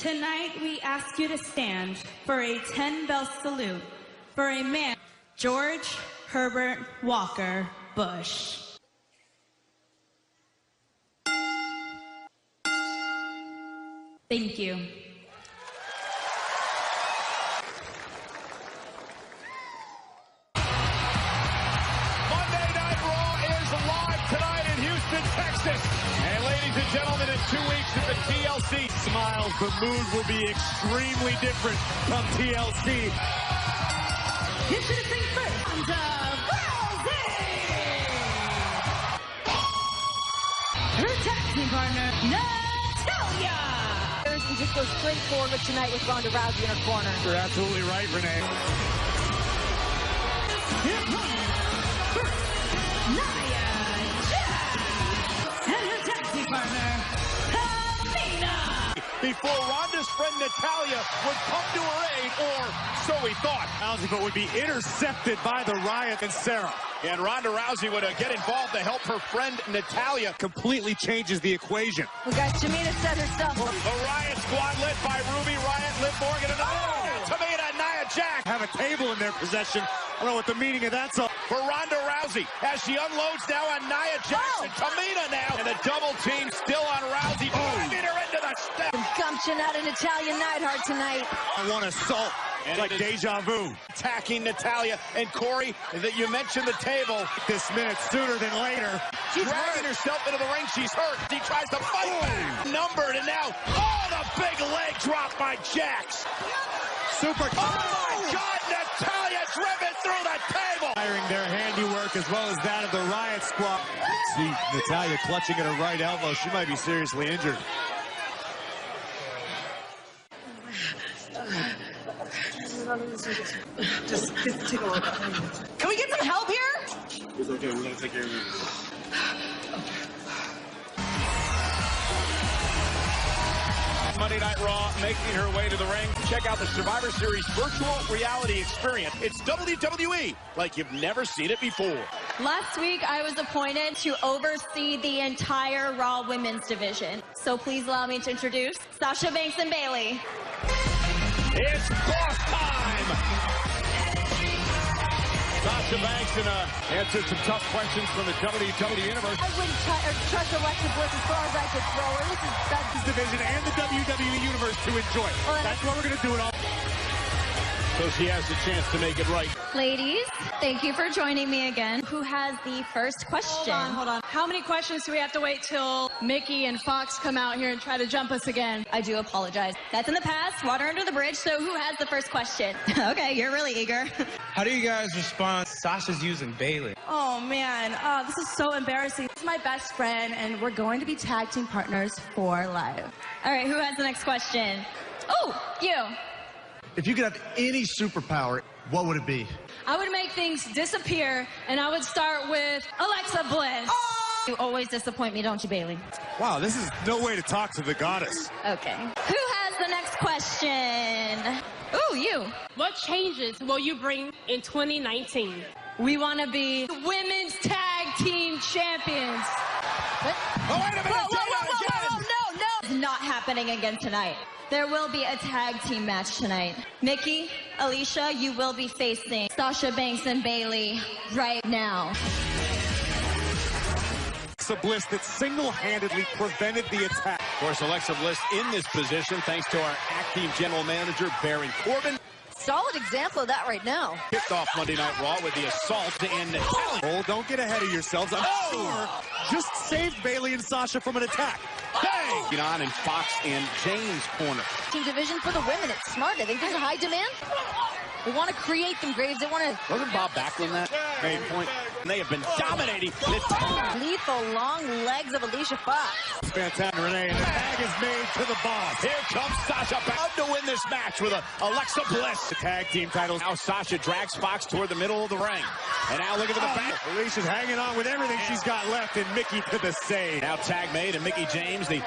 Tonight, we ask you to stand for a 10-bell salute for a man, George Herbert Walker Bush. Thank you. Monday Night Raw is live tonight in Houston, Texas. And ladies and gentlemen, in 2 weeks at the TLC Smiles, the mood will be extremely different from TLC. Introducing first, Ronda Rousey. Her tag team partner, Natalya. And just go straight forward with tonight with Ronda Rousey in her corner. You're absolutely right, Renee. Nia Jax. And her tag team partner, Tamina. Before Ronda's friend Natalya would come to her aid, or so we thought. Rousey, but would be intercepted by the Riot and Sarah. And Ronda Rousey would get involved to help her friend Natalya. Completely changes the equation. We got Tamina set herself up. The Riot squad led by Ruby Riot, Liv Morgan, and Tamina and Nia Jax have a table in their possession. I don't know what the meaning of that's all. For Ronda Rousey, as she unloads now on Nia Jax and Tamina now. And the double team still on Rousey. Driving her into the step. Some gumption out of Natalya Neidhart tonight. I want assault. And like deja vu. Attacking Natalya and Corey, that you mentioned the table. This minute sooner than later. She's dragging herself into the ring. She's hurt. She tries to fight back. Numbered, and now, the big leg drop by Jax. Super. Oh my God, Natalya driven through the table. Firing their handiwork as well as that of the Riot squad. See Natalya clutching at her right elbow. She might be seriously injured. Just take a look. Can we get some help here? It's okay, we're gonna take care of you. Monday Night Raw making her way to the ring. Check out the Survivor Series virtual reality experience. It's WWE like you've never seen it before. Last week, I was appointed to oversee the entire Raw Women's division. So please allow me to introduce Sasha Banks and Bayley. It's boss time! Sasha Banks answered some tough questions from the WWE Universe. I wouldn't trust Alexa Bliss as far as I could throw her. That's Division and the WWE Universe to enjoy. That's what we're going to do it all. So she has the chance to make it right. Ladies, thank you for joining me again. Who has the first question? Hold on. How many questions do we have to wait till Mickey and Fox come out here and try to jump us again? I do apologize. That's in the past, water under the bridge, so who has the first question? Okay, you're really eager. How do you guys respond? Sasha's using Bayley. Oh, man. This is so embarrassing. This is my best friend, and we're going to be tag team partners for life. All right, who has the next question? Oh, you. If you could have any superpower, what would it be? I would make things disappear, and I would start with Alexa Bliss. You always disappoint me, don't you, Bayley? Wow, this is no way to talk to the goddess. Okay. Who has the next question? Ooh, you. What changes will you bring in 2019? We want to be women's tag team champions. What? Oh, wait a minute. Whoa, no. It's not happening again tonight. There will be a tag team match tonight. Mickey, Alicia, you will be facing Sasha Banks and Bayley right now. Alexa Bliss that single-handedly prevented the attack. Of course, Alexa Bliss in this position thanks to our acting general manager, Baron Corbin. solid example of that right now. Kicked off Monday Night Raw with the assault and oh, don't get ahead of yourselves. I'm sure just saved Bayley and Sasha from an attack. Bang! On in Fox and James' corner. Team division for the women. It's smart. I think there's a high demand. They want to create them, Graves. They want to... Wasn't Bob Backlund that? Main point. And they have been dominating. Lethal long legs of Alicia Fox. It's fantastic, Renee. And the tag is made to the boss. Here comes Sasha Banks to win this match with Alexa Bliss. The tag team titles. Now Sasha drags Fox toward the middle of the ring. And now looking for the back. Alicia's hanging on with everything she's got left. And Mickey to the save. Now tag made and Mickey James. And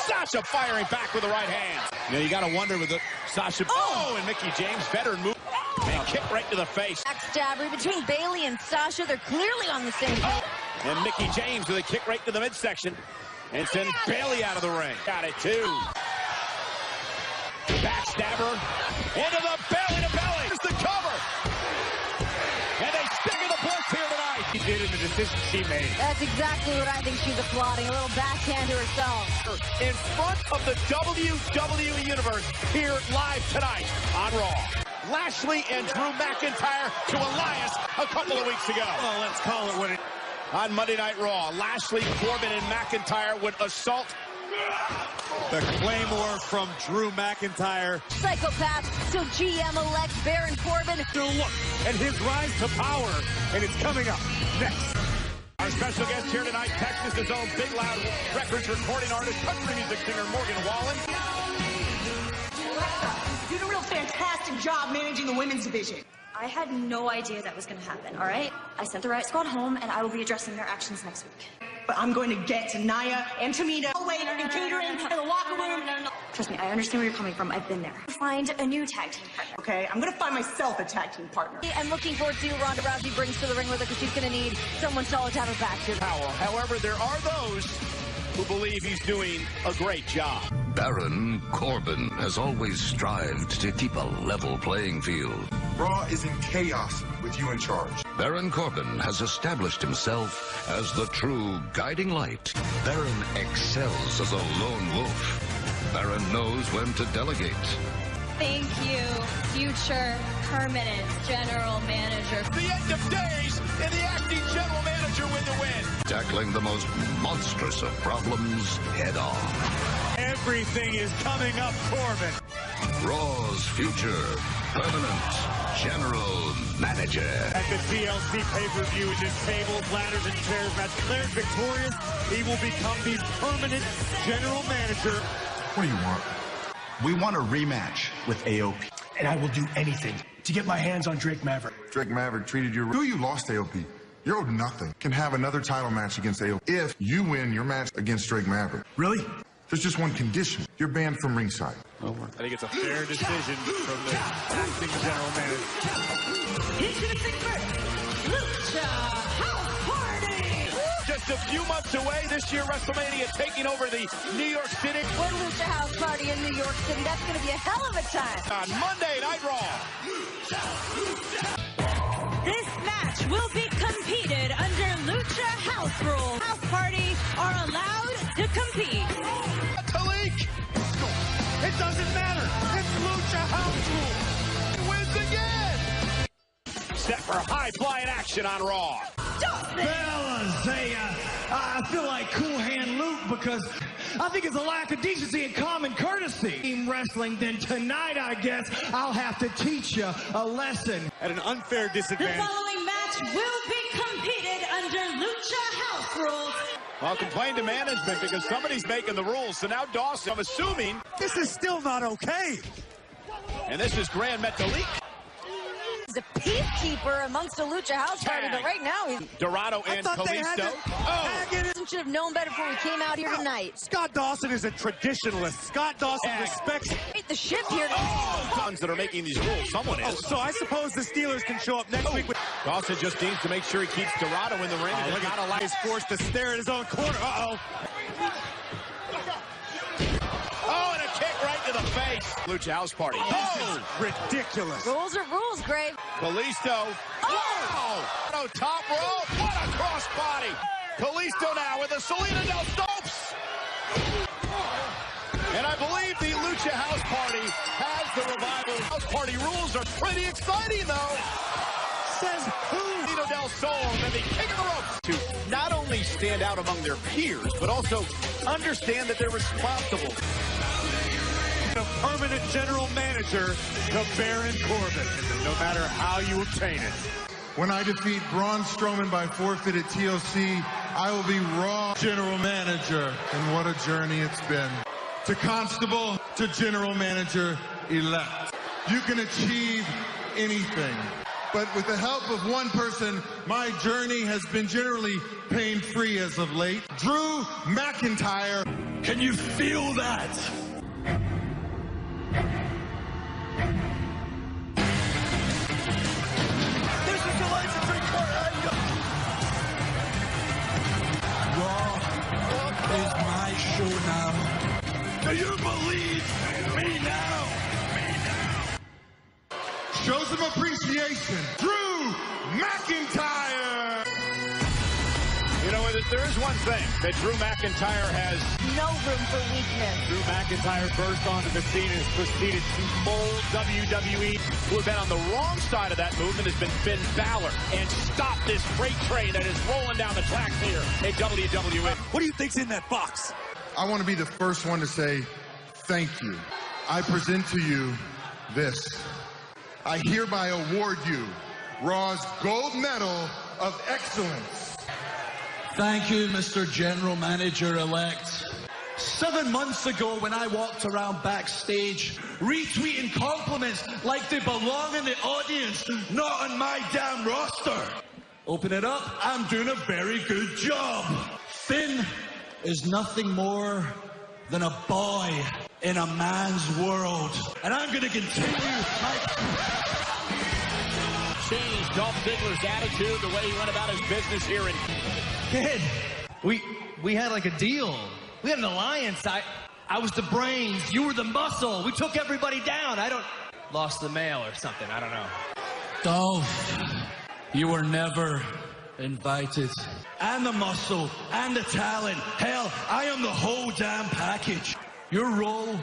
Sasha firing back with the right hand. You know, you got to wonder with the Sasha. Oh, and Mickey James, veteran move. And kick right to the face. Backstabbery between Bayley and Sasha. They're clearly on the same page. And Mickey James with a kick right to the midsection. And sends Bayley out of the ring. Got it, too. Stabber into the belly to belly. Here's the cover. And they stick in the books here tonight. She did in the decision she made. That's exactly what I think she's applauding. A little backhand to herself. In front of the WWE Universe here live tonight on Raw. Lashley and Drew McIntyre to Elias a couple of weeks ago. Oh, let's call it what it... On Monday Night Raw, Lashley, Corbin, and McIntyre would assault. The Claymore from Drew McIntyre. Psychopath, still GM-elect Baron Corbin. Still look at his rise to power, and it's coming up next. Our special guest here tonight, Texas' own Big Loud Records recording artist, country music singer Morgan Wallen. You did a real fantastic job managing the women's division. I had no idea that was going to happen, all right? I sent the Riot Squad home, and I will be addressing their actions next week. But I'm going to get to Nia and Tamina. Waiter and catering in the locker room. Trust me, I understand where you're coming from. I've been there. Find a new tag team partner. Okay, I'm going to find myself a tag team partner. I'm looking forward to see what Ronda Rousey brings to the ring with her because she's going to need someone solid to have her back to. Power. However, there are those who believe he's doing a great job. Baron Corbin has always strived to keep a level playing field. Raw is in chaos with you in charge. Baron Corbin has established himself as the true guiding light. Baron excels as a lone wolf. Baron knows when to delegate. Thank you, future permanent general manager. The end of days, and the acting general manager with the win. Tackling the most monstrous of problems head on. Everything is coming up, Corbin. Raw's future permanent general manager. At the TLC pay-per-view, in this tables, ladders, and chairs match, declared victorious, he will become the permanent general manager. What do you want? We want a rematch with AOP. And I will do anything to get my hands on Drake Maverick. Drake Maverick treated you... Who you lost AOP? You're owed nothing. Can have another title match against AOP if you win your match against Drake Maverick. Really? There's just one condition. You're banned from ringside. I think it's a fair decision from the acting general manager. Introducing first, Lucha House Party! Just a few months away this year, WrestleMania taking over the New York City. One Lucha House Party in New York City. That's going to be a hell of a time. On Monday Night Raw. This match will be competed under Lucha House rules. House Party are allowed to compete. Talik! It doesn't matter. It's Lucha House rule. Wins again! Set for high-flying action on Raw. Fellas, I feel like Cool Hand Luke because I think it's a lack of decency and common courtesy. Team wrestling, then tonight, I guess, I'll have to teach you a lesson. At an unfair The disadvantage. following match will be competed under Lucha House rules. Well, complain to management because somebody's making the rules. So now Dawson, I'm assuming. This is still not okay. And this is Grand Metalik. He's a peacekeeper amongst the Lucha House Party, but right now he's... Dorado and Kalisto. Should have known better before we came out here tonight. Scott Dawson is a traditionalist. Scott Dawson respects The shift here. Ones that are making these rules. Someone is. So I suppose the Steelers can show up next week with... Dawson just needs to make sure he keeps Dorado in the ring. And Look not allow he's forced to stare at his own corner. Uh-oh. Oh, and a kick right to the face. Lucha House Party. Oh, ridiculous. Rules are rules, Grave. Kalisto. Oh! No, top rope. What a crossbody. Kalisto now with a Selena Del Stopes. And I believe the Lucha House Party has the revival. House Party rules are pretty exciting, though. Says who? Selena Del Sol and the king of the ropes to not only stand out among their peers, but also understand that they're responsible. The permanent general manager, the Baron Corbin, no matter how you obtain it. When I defeat Braun Strowman by forfeit at TLC, I will be Raw general manager. And what a journey it's been. To Constable, to general manager elect. You can achieve anything. But with the help of one person, my journey has been generally pain-free as of late. Drew McIntyre. Can you feel that? This is the lights and drink Raw is my show now. Do you believe me now? some appreciation. Drew McIntyre. You know, there is one thing that Drew McIntyre has no room for weakness. Drew McIntyre burst onto the scene and has proceeded to mold WWE. Who have been on the wrong side of that movement has been Finn Balor, and stop this freight train that is rolling down the tracks here at WWF. What do you think's in that box? I want to be the first one to say thank you. I present to you this. I hereby award you Raw's Gold Medal of Excellence. Thank you, Mr. General Manager-elect. 7 months ago, when I walked around backstage, retweeting compliments like they belong in the audience, not on my damn roster. Open it up, I'm doing a very good job. Finn is nothing more than a boy in a man's world. And I'm going to continue my... Changed Dolph Ziggler's attitude, the way he went about his business here in... Kid, we had like a deal. We had an alliance. I was the brains. You were the muscle. We took everybody down. Lost the mail or something. I don't know. Dolph, you were never invited. And the muscle, and the talent. Hell, I am the whole damn package. Your role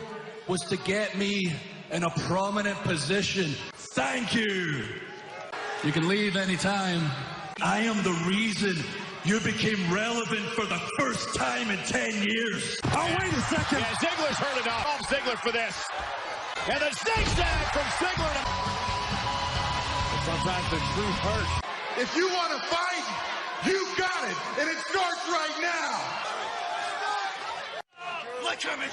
was to get me in a prominent position. Thank you. You can leave anytime. I am the reason you became relevant for the first time in 10 years. Oh, wait a second. Yeah, Ziggler's heard enough. Dolph Ziggler for this. And the snake stab from Ziggler. Sometimes the truth hurts. If you want to fight, you've got it. And it starts right now. Look at me.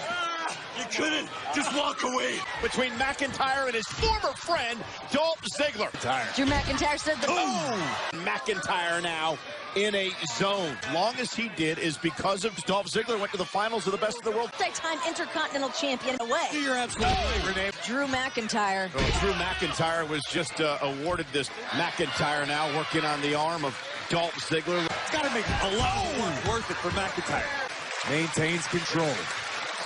You couldn't just walk away. Between McIntyre and his former friend, Dolph Ziggler. Drew McIntyre said the boom. McIntyre now in a zone. Long as he did is because of Dolph Ziggler went to the finals of the Best of the World. Multi-time Intercontinental Champion away. You're absolutely right, Renee. Drew McIntyre. Oh, Drew McIntyre was just awarded this. McIntyre now working on the arm of Dolph Ziggler. It's got to make a lot more worth it for McIntyre. Maintains control.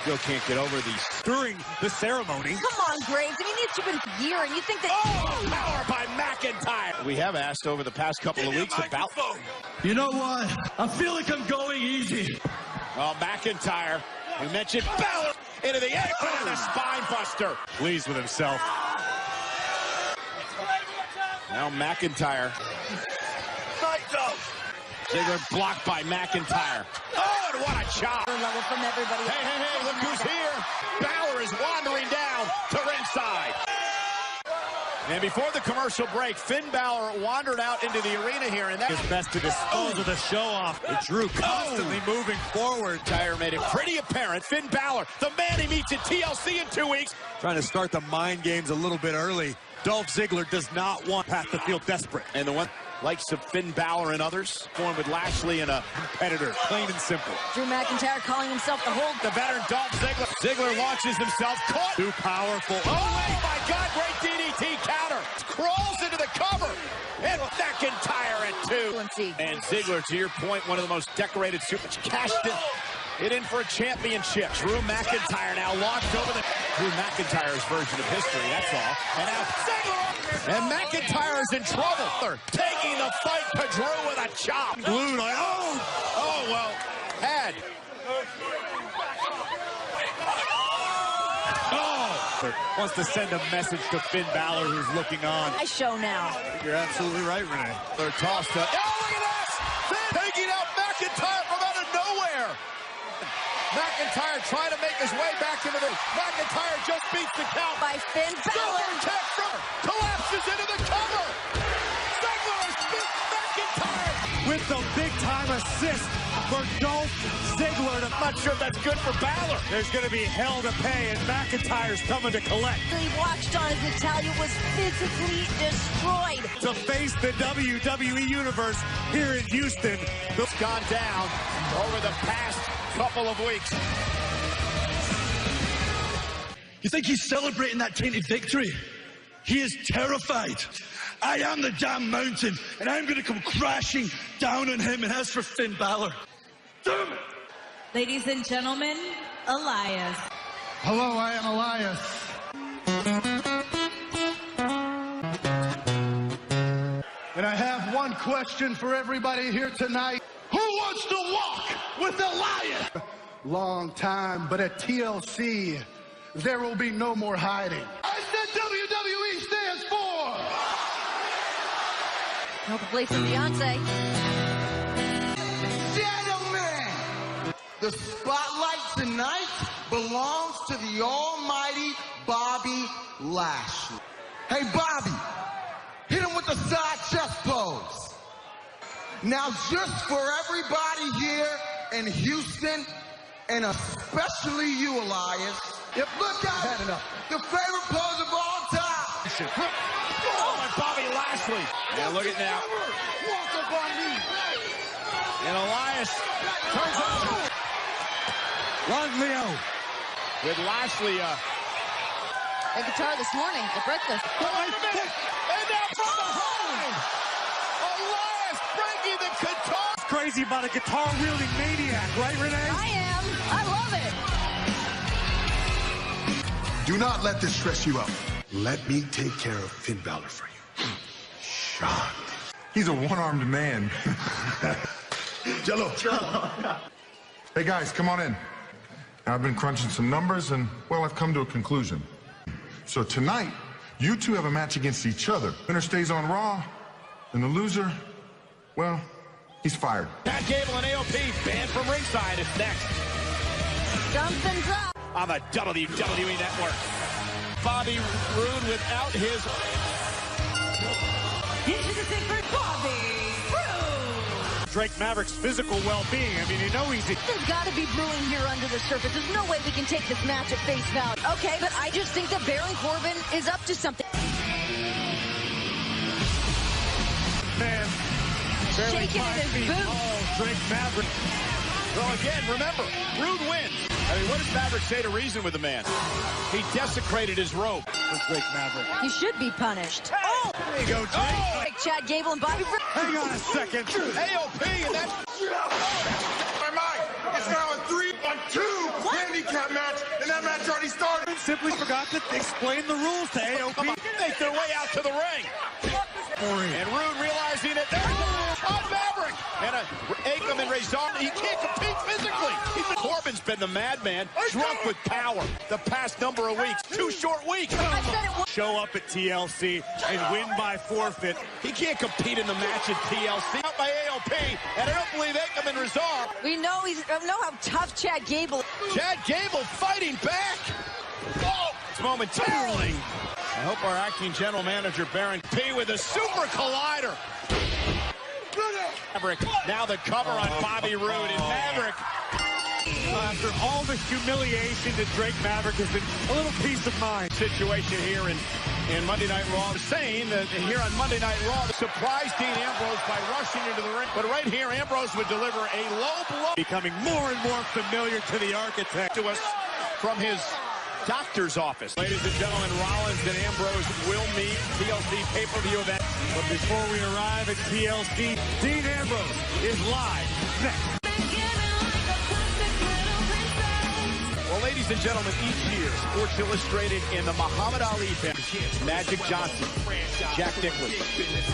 Still can't get over these during the ceremony. Come on, Graves. I mean, it's been a year, and you think that... Oh, power by McIntyre. We have asked over the past couple of weeks about... You know what? I feel like I'm going easy. Well, McIntyre, we mentioned Balor into the apron and the spine buster. Pleased with himself. Now McIntyre. Ziggler blocked by McIntyre. Oh, and what a chop. Level from everybody. Hey, look who's here. Balor is wandering down to ringside. And before the commercial break, Finn Balor wandered out into the arena here, and that is best to dispose of the show-off. Drew constantly moving forward. Tyre made it pretty apparent. Finn Balor, the man he meets at TLC in 2 weeks. Trying to start the mind games a little bit early. Dolph Ziggler does not want Pat to feel desperate. And the one likes of Finn Balor and others, formed with Lashley and a competitor, plain and simple. Drew McIntyre calling himself the Hulk. The veteran Dolph Ziggler. Ziggler launches himself, caught. Too powerful. Oh, wait, my God, great DDT counter. Crawls into the cover. And McIntyre at 2. And Ziggler, to your point, one of the most decorated supers. Cashed it in for a championship. Drew McIntyre now launched over the... Drew McIntyre's version of history, that's all. And now Ziggler. And McIntyre's in trouble. Taking the fight to Drew with a chop. Glued like, oh, well, had. Wants to send a message to Finn Balor, who's looking on. I show now. You're absolutely right, Renee. They're tossed up. Oh, look at this! Finn taking out McIntyre from out of nowhere. McIntyre trying to make his way back into the... McIntyre just beats the count. By Finn Balor. Collapses into the cover. Ziggler has beat McIntyre. With the big-time assist for Dolph Ziggler. I'm not sure if that's good for Balor. There's going to be hell to pay, and McIntyre's coming to collect. He watched on as Natalya was physically destroyed. To face the WWE Universe here in Houston. It's gone down over the past couple of weeks. You think he's celebrating that tainted victory? He is terrified. I am the damn mountain, and I'm going to come crashing down on him. And as for Finn Balor, damn it. Ladies and gentlemen, Elias. Hello, I am Elias. question for everybody here tonight. Who wants to walk with the lion? Long time, but at TLC, there will be no more hiding. I said WWE stands for... No complaints from Beyonce. Gentlemen, the spotlight tonight belongs to the almighty Bobby Lashley. Hey, Bobby, hit him with the side chest pose. Now, just for everybody here in Houston, and especially you, Elias, look at it. The favorite pose of all time. Oh, and Bobby Lashley. Yeah, look at now. Walk up on me. And Elias turns on. Run, Leo. With Lashley. And guitar this morning at breakfast. Wait a minute. And now from behind. Elias breaking the guitar. It's crazy about a guitar-wielding maniac, right, Renee? I am. I love it. Do not let this stress you out. Let me take care of Finn Balor for you. Sean. He's a one-armed man. Jello. Hey, guys, come on in. I've been crunching some numbers, and, well, I've come to a conclusion. So tonight, you two have a match against each other. Winner stays on Raw, and the loser, well, he's fired. Chad Gable and AOP banned from ringside. It's next Something's up. on the WWE Network. Bobby Roode without his... Introducing for Bobby Roode. Drake Maverick's physical well-being. I mean, you know he's... There's got to be brewing here under the surface. There's no way we can take this match at face value. Okay, but I just think that Baron Corbin is up to something. Man, barely Shaking 5 in his feet boots. tall, Drake Maverick. Well, again, remember, Roode wins. I mean, what does Maverick say to reason with the man? He desecrated his robe. Drake Maverick. He should be punished. Oh! There you go, Drake. Oh! Like Chad Gable and Bobby Roode. Hang on a second. AOP, and that's... My mind. It's now a 3-on-2 handicap match, and that match already started. Simply forgot to explain the rules to AOP. Make their way out to the ring. And Roode realizing that there's on Maverick. And Akam and Rezar, he can't compete physically. Corbin's been the madman, drunk with power the past number of weeks. 2 short weeks. Show up at TLC and win by forfeit. He can't compete in the match at TLC. Out by AOP, and I don't believe Akam and Rezar. We know how tough Chad Gable is. Chad Gable fighting back. Oh, it's momentarily. I hope our acting general manager, Baron P, with a super collider. Maverick, now the cover on Bobby Roode, and Maverick. After all the humiliation that Drake Maverick has been, a little peace of mind. Situation here in Monday Night Raw. Saying that here on Monday Night Raw, surprised Dean Ambrose by rushing into the ring. But right here, Ambrose would deliver a low blow. Becoming more and more familiar to the architect. To us from his doctor's office. Ladies and gentlemen, Rollins and Ambrose will meet TLC pay-per-view event. But before we arrive at TLC, Dean Ambrose is live next. Well, ladies and gentlemen, each year, Sports Illustrated in the Muhammad Ali family, Magic Johnson, Jack Nicklaus,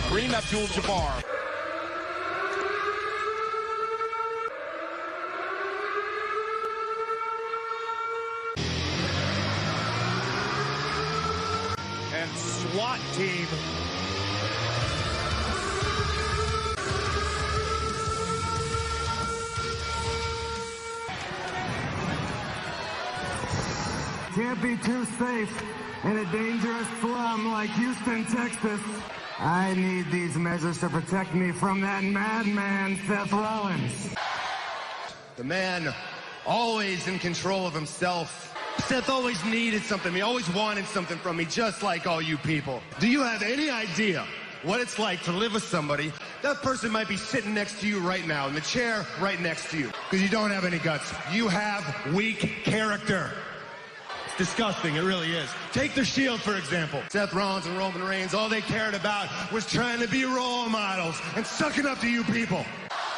Kareem Abdul-Jabbar. And SWAT team. Can't be too safe in a dangerous slum like Houston, Texas. I need these measures to protect me from that madman, Seth Rollins. The man always in control of himself. Seth always needed something. He always wanted something from me, just like all you people. Do you have any idea what it's like to live with somebody? That person might be sitting next to you right now, in the chair right next to you, because you don't have any guts. You have weak character. It's disgusting, it really is. Take the Shield, for example. Seth Rollins and Roman Reigns, all they cared about was trying to be role models and sucking up to you people.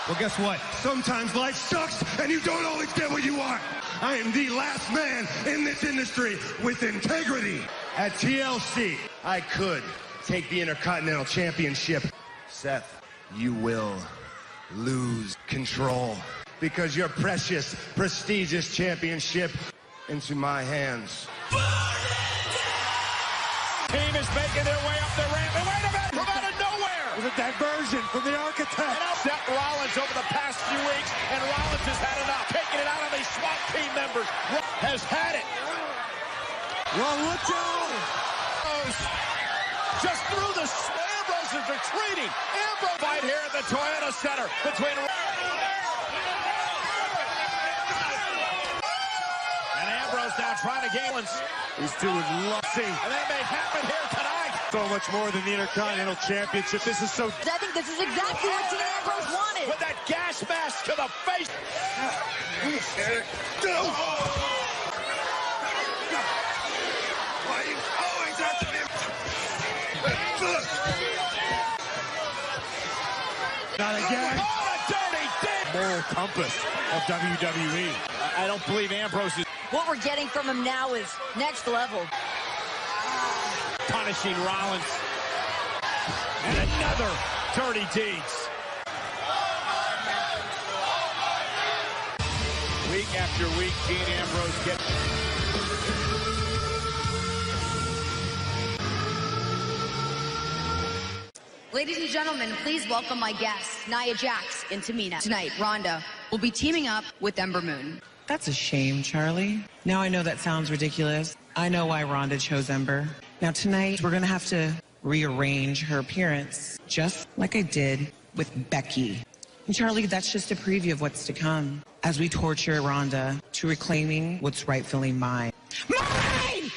Well, guess what? Sometimes life sucks and you don't always get what you want. I am the last man in this industry with integrity. At TLC, I could take the Intercontinental Championship. Seth, you will lose control because your precious, prestigious championship into my hands. Team is making their way up the ramp. And wait a minute, from out of nowhere. There's a diversion from the architect. And Seth Rollins over the past few weeks, and Rollins has had enough. Taking it out on these SWAT team members. Has had it. Well, look out. Just through the... Ambrose is retreating. Ambrose fight here at the Toyota Center between... And Ambrose now trying to gain once. These two would love to see. And that may happen here tonight. So much more than the Intercontinental Championship. This is so... I think this is exactly what Dean Ambrose wanted. With that gas mask to the face. Why you always have to be... Not again. Oh, a dirty dig. Moral compass of WWE. I don't believe Ambrose is... What we're getting from him now is next level. Punishing Rollins. And another dirty deeds. Week after week, Dean Ambrose gets... Ladies and gentlemen, please welcome my guests, Nia Jax and Tamina. Tonight, Ronda will be teaming up with Ember Moon. That's a shame, Charlie. Now I know that sounds ridiculous. I know why Ronda chose Ember. Now tonight, we're gonna have to rearrange her appearance, just like I did with Becky. And Charlie, that's just a preview of what's to come as we torture Ronda to reclaiming what's rightfully mine. Mine!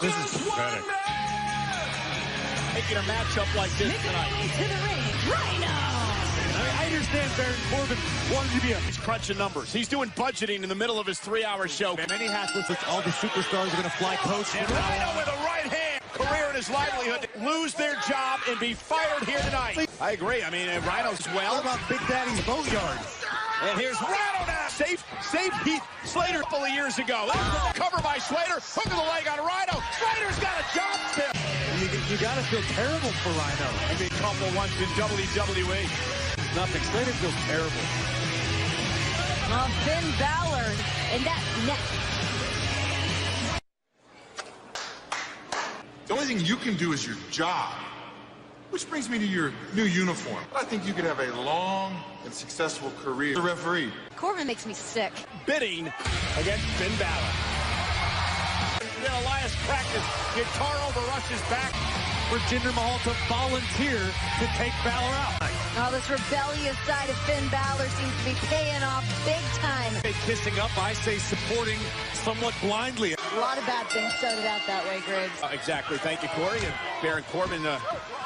This is pathetic. Making a matchup like this tonight. To the ring, Rhino! I understand Baron Corbin wanted to be He's crunching numbers. He's doing budgeting in the middle of his 3-hour show. Many hassles with all the superstars are going to fly coach. And Rhino with a right hand. Career and his livelihood. Lose their job and be fired here tonight. I agree. I mean, Rhino's well. What about Big Daddy's Boatyard? And here's Rhino now. Saved Heath Slater a couple of years ago. Cover by Slater. Hook of the leg on Rhino. Slater's got a job still. You got to feel terrible for Rhino. I mean, couple once in WWE. Nothing. Slater feels terrible. Well, Finn Balor in that net. The only thing you can do is your job. Which brings me to your new uniform. I think you could have a long and successful career as a referee. Corbin makes me sick. Bidding against Finn Balor. Then Elias practice. Guitar over Rush's back. For Jinder Mahal to volunteer to take Balor out. Oh, this rebellious side of Finn Balor seems to be paying off big time. Kissing up, I say supporting somewhat blindly. A lot of bad things started out that way, Griggs. Exactly. Thank you, Corey. And Baron Corbin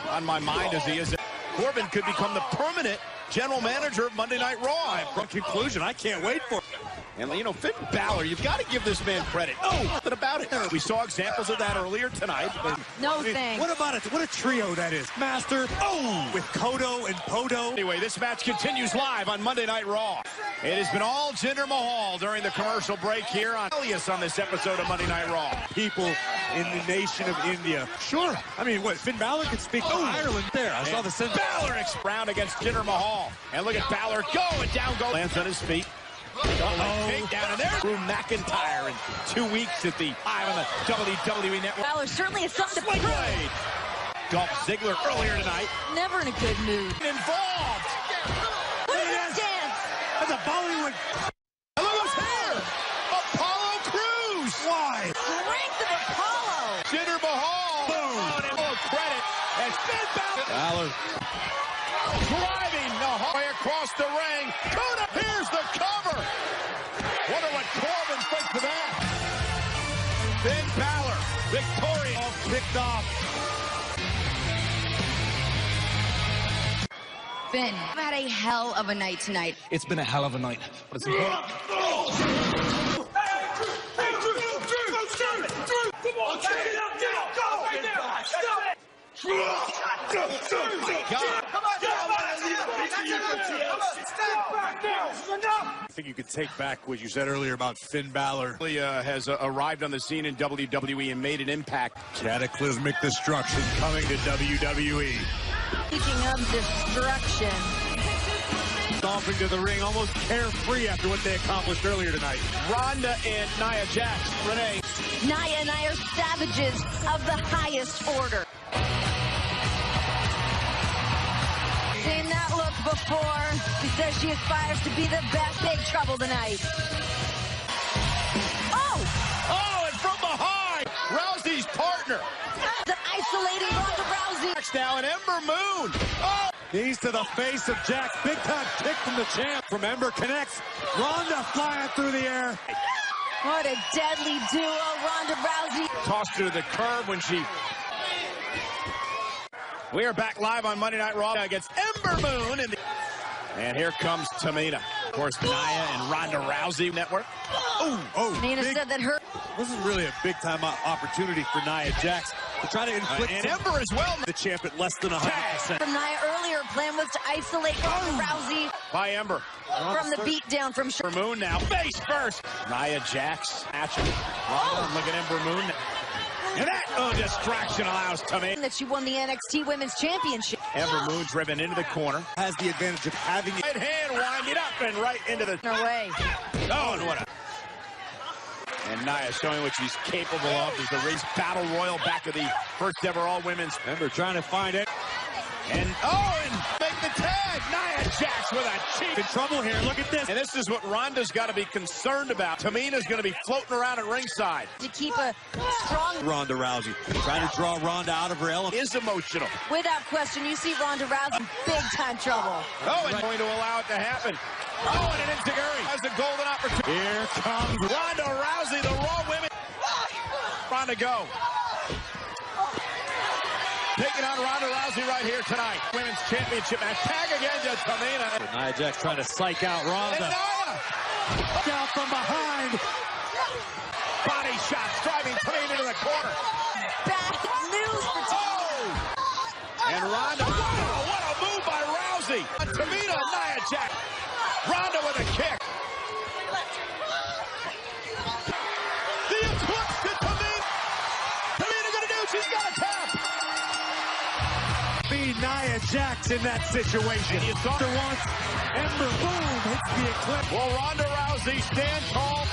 on my mind as he is. Corbin could become the permanent general manager of Monday Night Raw. In conclusion, I can't wait for it. And, you know, Finn Balor, you've got to give this man credit. Oh, nothing about it. We saw examples of that earlier tonight. No thanks. What about it? What a trio that is. Master, with Kodo and Podo. Anyway, this match continues live on Monday Night Raw. It has been all Jinder Mahal during the commercial break here on Elias on this episode of Monday Night Raw. People in the nation of India. Sure. I mean, what, Finn Balor could speak Ireland there. I saw the sense. Balor round against Jinder Mahal. And look at Balor going down, lands on his feet. Takedown, and there's Drew McIntyre in 2 weeks at the live on the WWE Network. Balor certainly has something to prove. Dolph Ziggler earlier tonight. Never in a good mood. Involved. Look at this dance. That's a Bollywood. And look who's here. Apollo Crews. Why? Strength of Apollo. Jinder Mahal. Boom. And more credit as Finn Balor. Driving the way across the ring. Kuda, here's the cover. Wonder what Corbin thinks of that. Finn Balor, victorious. All kicked off. Finn, I've had a hell of a night tonight. It's been a hell of a night, but it's important. I think you could take back what you said earlier about Finn Balor. He has arrived on the scene in WWE and made an impact. Cataclysmic destruction coming to WWE. Speaking of destruction. Stomping to the ring, almost carefree after what they accomplished earlier tonight. Ronda and Nia Jax. Renee. Nia and I are savages of the highest order. Seen that look before. She says she aspires to be the best. Big trouble tonight. Oh, and from behind, Rousey's partner. The isolating Ronda Rousey. Now an Ember Moon. Oh! Knees to the face of Jax. Big time kick from the champ. From Ember connects. Ronda flying through the air. What a deadly duo, Ronda Rousey. Tossed her to the curb when she... We are back live on Monday Night Raw against Ember Moon. And here comes Tamina. Of course, Nia and Ronda Rousey network. Nina said that her... This is really a big-time opportunity for Nia Jax to try to inflict... and Ember as well. The champ at less than 100%. From Nia earlier, plan was to isolate Ronda Rousey. By Ember. From the beatdown from... Ember Moon now. Face first. Nia Jax. Action. Look at Ember Moon. And that distraction allows Tamina. That she won the NXT Women's Championship. Ember Moon driven into the corner. Has the advantage of having right hand winding up and right into the... No way. Oh, and what a... And Nia showing what she's capable of. There's the race battle royal back of the first ever all-women's. Ember trying to find it. And, and make the tag. Nia Jax with a cheek. In trouble here. Look at this. And this is what Ronda's got to be concerned about. Tamina's going to be floating around at ringside. To keep a strong... Ronda Rousey trying to draw Ronda out of her element. Is emotional. Without question, you see Ronda Rousey in big-time trouble. Oh, and going to allow it to happen. Oh, and an enziguri has a golden opportunity. Here comes Ronda Rousey, the Raw Women. Ronda go. Taking on Ronda Rousey right here tonight. Women's Championship match. Tag again to Tamina. Nia Jax trying to psych out Ronda. And Nia! Down from behind. Body shots driving Tamina into the corner. Bad news for Tamina. And Ronda. Wow, what a move by Rousey. Tamina, Nia Jax. Ronda with a kick. The eclipse to Tamina. Tamina gonna do, she's got a tap. Be Nia Jax in that situation. And you saw her once. Ember, boom, hits the eclipse. Will Ronda Rousey stand tall?